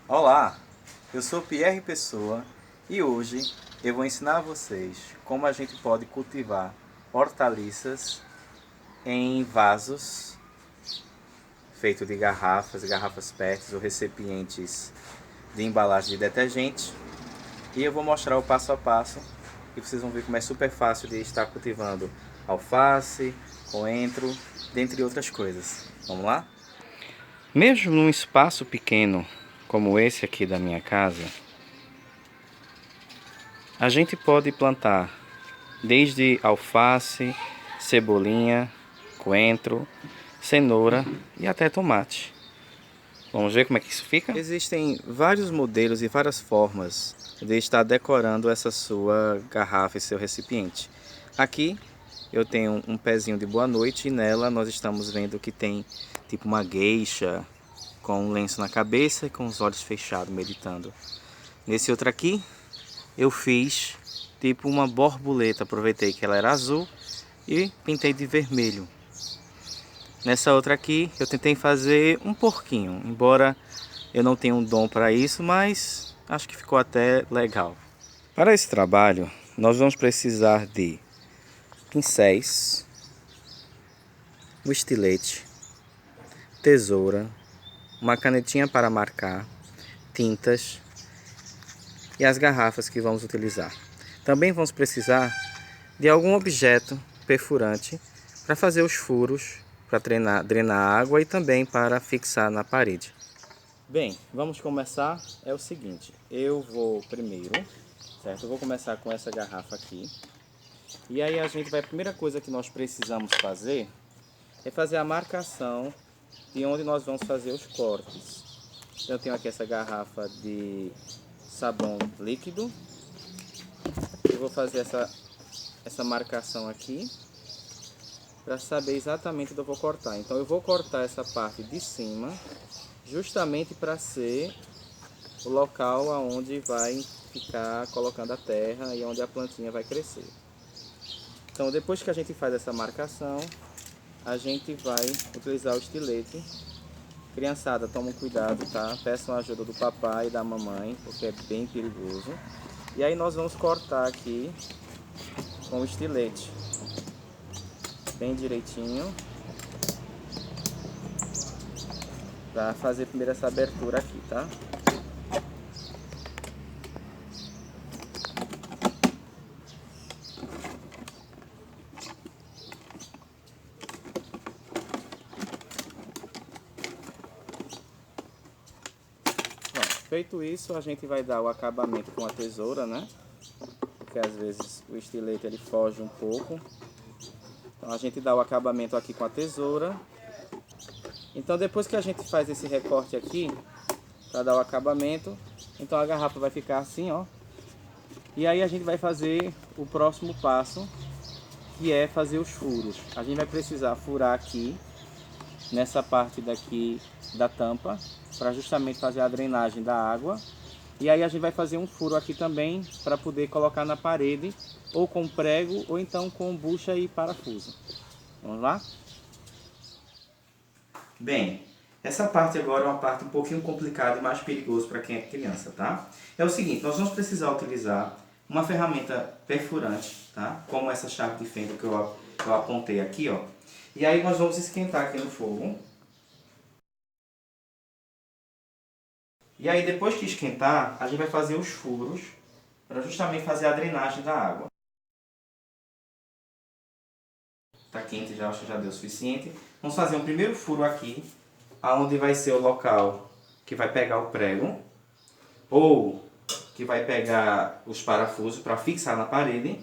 Olá, eu sou Pierre Pessoa e hoje eu vou ensinar a vocês como a gente pode cultivar hortaliças em vasos feitos de garrafas PET ou recipientes de embalagem de detergente. E eu vou mostrar o passo a passo e vocês vão ver como é super fácil de estar cultivando alface, coentro, dentre outras coisas. Vamos lá? Mesmo num espaço pequeno como esse aqui da minha casa, a gente pode plantar desde alface, cebolinha, coentro, cenoura e até tomate. Vamos ver como é que isso fica? Existem vários modelos e várias formas de estar decorando essa sua garrafa e seu recipiente. Aqui eu tenho um pezinho de boa noite e nela nós estamos vendo que tem tipo uma geisha com um lenço na cabeça e com os olhos fechados meditando. Nesse outro aqui eu fiz tipo uma borboleta, aproveitei que ela era azul e pintei de vermelho. Nessa outra aqui eu tentei fazer um porquinho, embora eu não tenha um dom para isso, mas acho que ficou até legal. Para esse trabalho nós vamos precisar de pincéis, um estilete, tesoura, uma canetinha para marcar, tintas e as garrafas que vamos utilizar. Também vamos precisar de algum objeto perfurante para fazer os furos, para drenar a água e também para fixar na parede. Bem, vamos começar. É o seguinte, eu vou primeiro, certo? Eu vou começar com essa garrafa aqui. E aí a primeira coisa que nós precisamos fazer é fazer a marcação de onde nós vamos fazer os cortes. Então, eu tenho aqui essa garrafa de sabão líquido. Eu vou fazer essa marcação aqui para saber exatamente onde eu vou cortar. Então eu vou cortar essa parte de cima justamente para ser o local aonde vai ficar colocando a terra e onde a plantinha vai crescer. Então depois que a gente faz essa marcação, a gente vai utilizar o estilete. Criançada, tomem cuidado, tá? Peçam a ajuda do papai e da mamãe, porque é bem perigoso. E aí nós vamos cortar aqui com o estilete, bem direitinho, para fazer primeiro essa abertura aqui, tá? Bom, feito isso, a gente vai dar o acabamento com a tesoura, né? Porque às vezes o estilete ele foge um pouco. Então a gente dá o acabamento aqui com a tesoura. Então depois que a gente faz esse recorte aqui, para dar o acabamento, então a garrafa vai ficar assim, ó. E aí a gente vai fazer o próximo passo, que é fazer os furos. A gente vai precisar furar aqui, nessa parte daqui da tampa, para justamente fazer a drenagem da água. E aí a gente vai fazer um furo aqui também, para poder colocar na parede, ou com prego, ou então com bucha e parafuso. Vamos lá? Bem, essa parte agora é uma parte um pouquinho complicada e mais perigosa para quem é criança, tá? É o seguinte, nós vamos precisar utilizar uma ferramenta perfurante, tá? Como essa chave de fenda que eu apontei aqui, ó. E aí nós vamos esquentar aqui no fogo. E aí depois que esquentar, a gente vai fazer os furos para justamente fazer a drenagem da água. Tá quente já, acho que já deu o suficiente. Vamos fazer um primeiro furo aqui, aonde vai ser o local que vai pegar o prego, ou que vai pegar os parafusos para fixar na parede.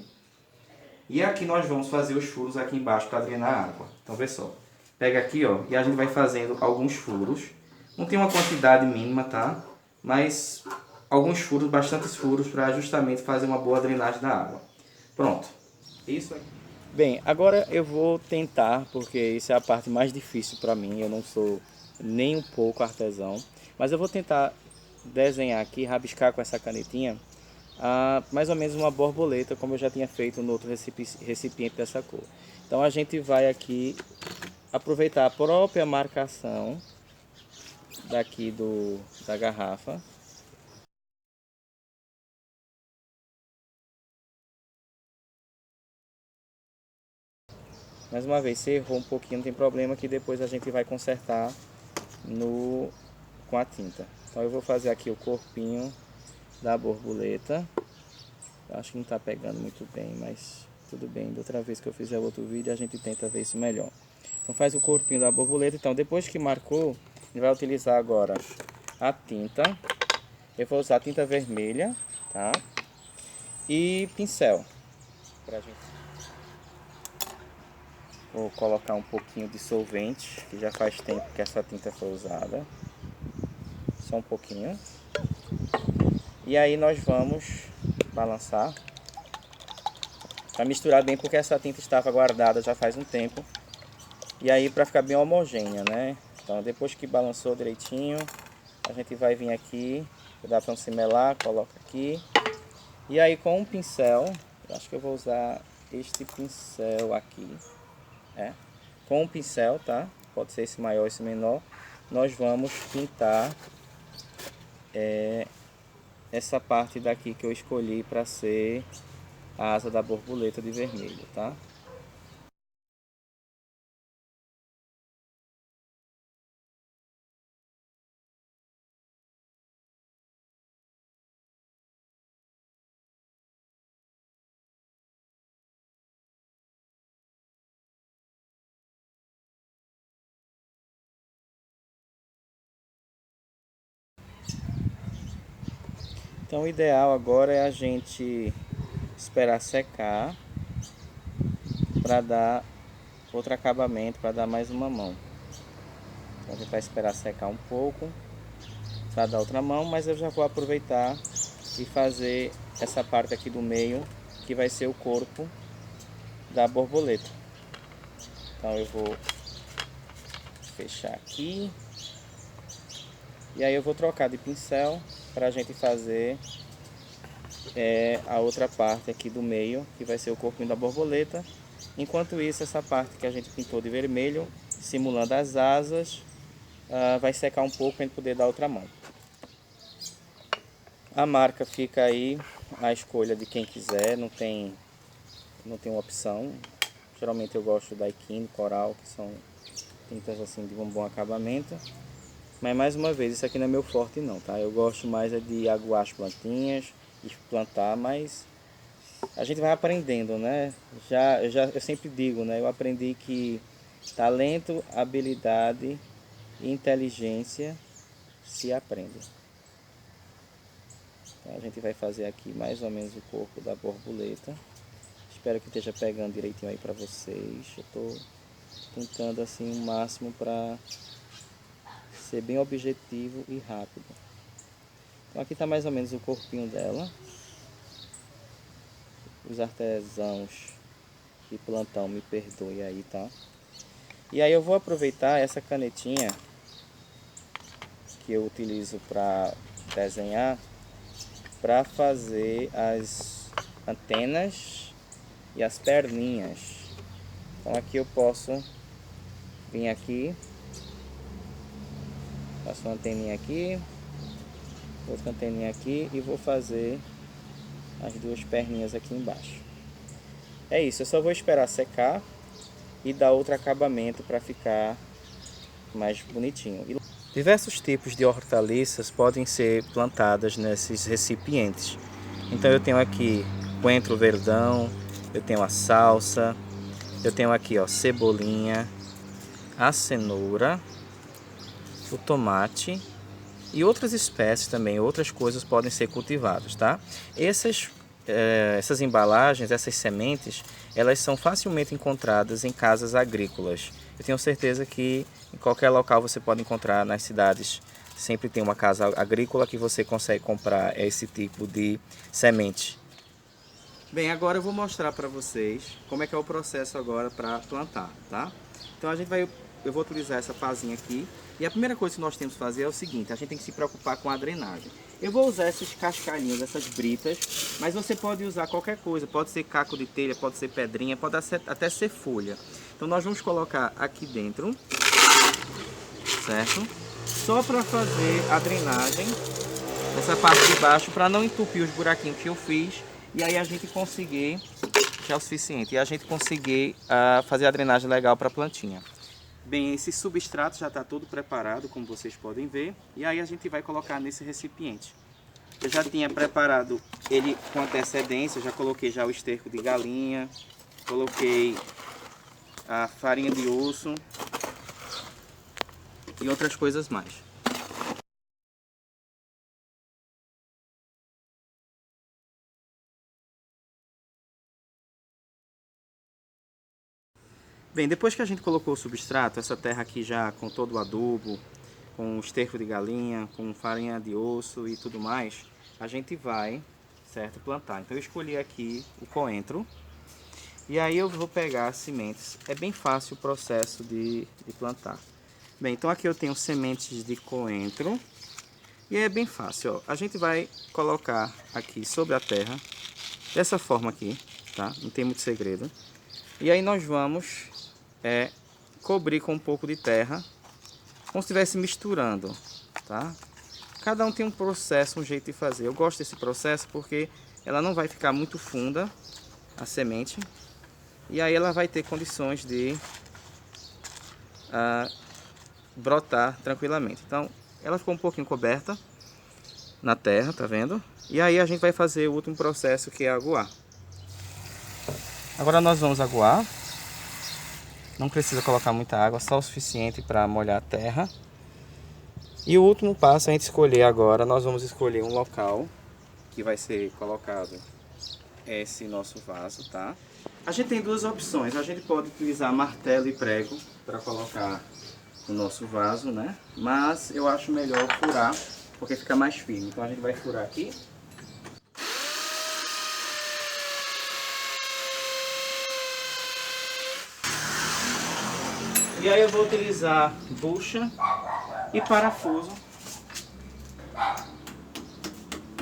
E aqui nós vamos fazer os furos aqui embaixo para drenar a água. Então vê só, pega aqui, ó, e a gente vai fazendo alguns furos. Não tem uma quantidade mínima, tá? Mas alguns furos, bastantes furos, para justamente fazer uma boa drenagem da água. Pronto. Isso aqui. Bem, agora eu vou tentar, porque isso é a parte mais difícil para mim. Eu não sou nem um pouco artesão, mas eu vou tentar desenhar aqui, rabiscar com essa canetinha, mais ou menos uma borboleta, como eu já tinha feito no outro recipiente dessa cor. Então a gente vai aqui aproveitar a própria marcação daqui da garrafa Mais uma vez, se errou um pouquinho, não tem problema, que depois a gente vai consertar com a tinta. Então eu vou fazer aqui o corpinho da borboleta. Acho que não está pegando muito bem, mas tudo bem. Da outra vez que eu fizer outro vídeo, a gente tenta ver isso melhor. Então faz o corpinho da borboleta. Então depois que marcou, a gente vai utilizar agora a tinta. Eu vou usar tinta vermelha, tá? E pincel. Pra gente. Vou colocar um pouquinho de solvente, que já faz tempo que essa tinta foi usada. Só um pouquinho. E aí nós vamos balançar para misturar bem, porque essa tinta estava guardada já faz um tempo. E aí para ficar bem homogênea, né? Então depois que balançou direitinho, a gente vai vir aqui, dá para se melar, coloca aqui. E aí com um pincel, acho que eu vou usar este pincel aqui, com um pincel, tá? Pode ser esse maior, esse menor. Nós vamos pintar essa parte daqui que eu escolhi para ser a asa da borboleta de vermelho, tá? Então o ideal agora é a gente esperar secar para dar outro acabamento, para dar mais uma mão. Então a gente vai esperar secar um pouco para dar outra mão, mas eu já vou aproveitar e fazer essa parte aqui do meio, que vai ser o corpo da borboleta. Então eu vou fechar aqui. E aí eu vou trocar de pincel para a gente fazer a outra parte aqui do meio, que vai ser o corpinho da borboleta. Enquanto isso, essa parte que a gente pintou de vermelho, simulando as asas, vai secar um pouco para a gente poder dar outra mão. A marca fica aí à escolha de quem quiser, não tem uma opção. Geralmente eu gosto da Daikin, Coral, que são tintas assim de um bom acabamento. Mas mais uma vez, isso aqui não é meu forte não, tá? Eu gosto mais de aguar as plantinhas e plantar, mas a gente vai aprendendo, né? Eu sempre digo, né? Eu aprendi que talento, habilidade e inteligência se aprendem. Então a gente vai fazer aqui mais ou menos o corpo da borboleta. Espero que esteja pegando direitinho aí pra vocês. Eu tô tentando assim o máximo para ser bem objetivo e rápido. Então aqui está mais ou menos o corpinho dela. Os artesãos de plantão me perdoem aí, tá? E aí eu vou aproveitar essa canetinha que eu utilizo para desenhar, para fazer as antenas e as perninhas. Então aqui eu posso vir aqui, faço uma anteninha aqui, outra anteninha aqui e vou fazer as duas perninhas aqui embaixo. É isso, eu só vou esperar secar e dar outro acabamento para ficar mais bonitinho. Diversos tipos de hortaliças podem ser plantadas nesses recipientes. Então eu tenho aqui coentro verdão, eu tenho a salsa, eu tenho aqui ó, cebolinha, a cenoura, o tomate e outras espécies também, outras coisas podem ser cultivadas, tá? Essas embalagens, essas sementes, elas são facilmente encontradas em casas agrícolas. Eu tenho certeza que em qualquer local você pode encontrar, nas cidades sempre tem uma casa agrícola que você consegue comprar esse tipo de semente. Bem, agora eu vou mostrar para vocês como é que é o processo agora para plantar, tá? Então eu vou utilizar essa pazinha aqui. E a primeira coisa que nós temos que fazer é o seguinte, a gente tem que se preocupar com a drenagem. Eu vou usar esses cascalhinhos, essas britas, mas você pode usar qualquer coisa, pode ser caco de telha, pode ser pedrinha, pode até ser folha. Então nós vamos colocar aqui dentro, certo? Só para fazer a drenagem dessa parte de baixo, para não entupir os buraquinhos que eu fiz, e aí a gente conseguir já é o suficiente. E a gente conseguir fazer a drenagem legal para a plantinha. Bem, esse substrato já está todo preparado, como vocês podem ver. E aí a gente vai colocar nesse recipiente. Eu já tinha preparado ele com antecedência, já coloquei já o esterco de galinha, coloquei a farinha de osso e outras coisas mais. Bem, depois que a gente colocou o substrato, essa terra aqui já com todo o adubo, com esterco de galinha, com farinha de osso e tudo mais, a gente vai, certo, plantar. Então eu escolhi aqui o coentro e aí eu vou pegar as sementes. É bem fácil o processo de plantar. Bem, então aqui eu tenho sementes de coentro e é bem fácil, ó. A gente vai colocar aqui sobre a terra, dessa forma aqui, tá? Não tem muito segredo. E aí nós vamos cobrir com um pouco de terra, como se estivesse misturando, tá? Cada um tem um processo, um jeito de fazer. Eu gosto desse processo porque ela não vai ficar muito funda, a semente, e aí ela vai ter condições de brotar tranquilamente. Então, ela ficou um pouquinho coberta na terra, tá vendo? E aí a gente vai fazer o último processo, que é aguar. Agora nós vamos aguar. Não precisa colocar muita água, só o suficiente para molhar a terra. E o último passo é a gente escolher agora. Nós vamos escolher um local que vai ser colocado esse nosso vaso, tá? A gente tem duas opções. A gente pode utilizar martelo e prego para colocar o nosso vaso, né? Mas eu acho melhor furar, porque fica mais firme. Então a gente vai furar aqui. E aí eu vou utilizar bucha e parafuso.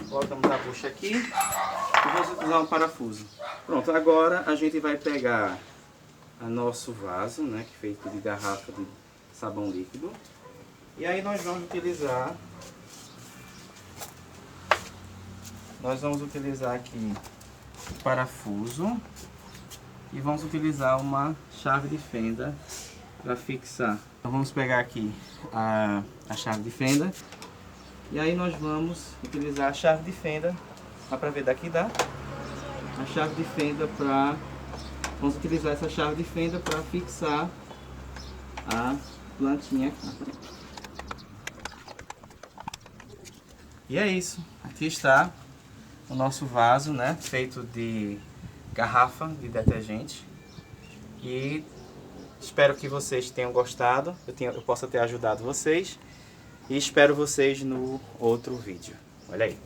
Colocamos a bucha aqui e vamos utilizar um parafuso. Pronto, agora a gente vai pegar o nosso vaso, né, que é feito de garrafa de sabão líquido. E aí nós vamos utilizar aqui o parafuso e vamos utilizar uma chave de fenda para fixar. Então vamos pegar aqui a chave de fenda e aí nós vamos utilizar a chave de fenda, dá para ver daqui, dá? A chave de fenda vamos utilizar essa chave de fenda para fixar a plantinha aqui. E é isso, aqui está o nosso vaso, né, feito de garrafa de detergente. E espero que vocês tenham gostado, eu possa ter ajudado vocês. E espero vocês no outro vídeo. Olha aí.